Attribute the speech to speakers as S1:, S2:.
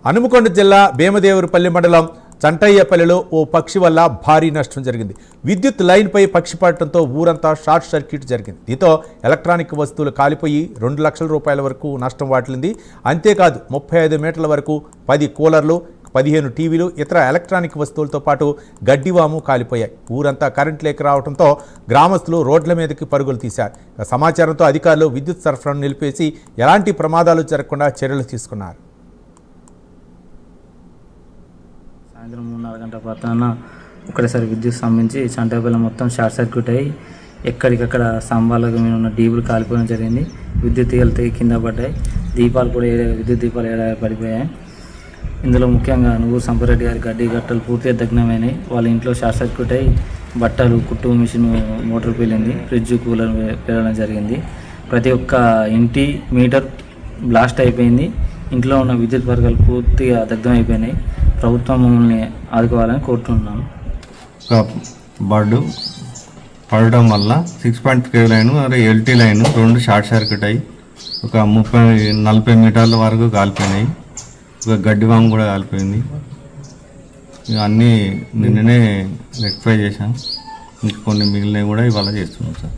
S1: హనుమకొండ జిల్లా భీమదేవరపల్లి మండలం చంటయ్యపల్లిలో ఓ పక్షి వల్ల భారీ నష్టం జరిగింది. విద్యుత్ లైన్పై పక్షి పడటంతో ఊరంతా షార్ట్ సర్క్యూట్ జరిగింది. దీంతో ఎలక్ట్రానిక్ వస్తువులు కాలిపోయి 2 లక్షల రూపాయల వరకు నష్టం వాటిల్లింది. అంతేకాదు 35 మీటర్ల వరకు 10 కూలర్లు, 15 టీవీలు, ఇతర ఎలక్ట్రానిక్ వస్తువులతో పాటు గడ్డివాము కాలిపోయాయి. ఊరంతా కరెంట్ లేక రావడంతో గ్రామస్తులు రోడ్ల మీదకి పరుగులు తీశారు. సమాచారంతో అధికారులు విద్యుత్ సరఫరాను నిలిపేసి ఎలాంటి ప్రమాదాలు జరగకుండా చర్యలు తీసుకున్నారు.
S2: సాయంత్రం 3-4 గంటల ప్రాంతాన ఒకటేసారి విద్యుత్ స్తంభించి చంటపల్లి మొత్తం షార్ట్ సర్క్యూట్ అయ్యి ఎక్కడికక్కడ స్తంభాలకు మీద ఉన్న డీబులు కాలిపోవడం జరిగింది. విద్యుత్ తీగలు తెగి కింద పడ్డాయి. దీపాలు కూడా విద్యుత్ దీపాలు పడిపోయాయి. ఇందులో ముఖ్యంగా నువ్వు సంపరెడ్డి గారి గడ్డి గట్టలు పూర్తిగా దగ్నమైనాయి. వాళ్ళ ఇంట్లో షార్ట్ సర్క్యూట్ అయ్యి బట్టలు, కుట్టు మిషన్, మోటార్ పేలింది. ఫ్రిడ్జ్, కూలర్ పేలడం జరిగింది. ప్రతి ఒక్క ఇంటి మీటర్ బ్లాస్ట్ అయిపోయింది. ఇంట్లో ఉన్న విద్యుత్ వర్గాలు పూర్తిగా దగ్ధం అయిపోయినాయి. ప్రభుత్వం మమ్మల్ని ఆదుకోవాలని కోరుతున్నాను.
S3: బర్డు పడడం వల్ల 6.5 line LT line 2 short circuit అయ్యి ఒక 30-40 మీటర్ల వరకు కాలిపోయినాయి. ఒక గడ్డివాము కూడా కాలిపోయింది. అన్నీ నిన్ననే రెక్టిఫై చేశాం. ఇంకా కొన్ని మిగిలినవి కూడా ఇవాళ చేస్తున్నాం సార్.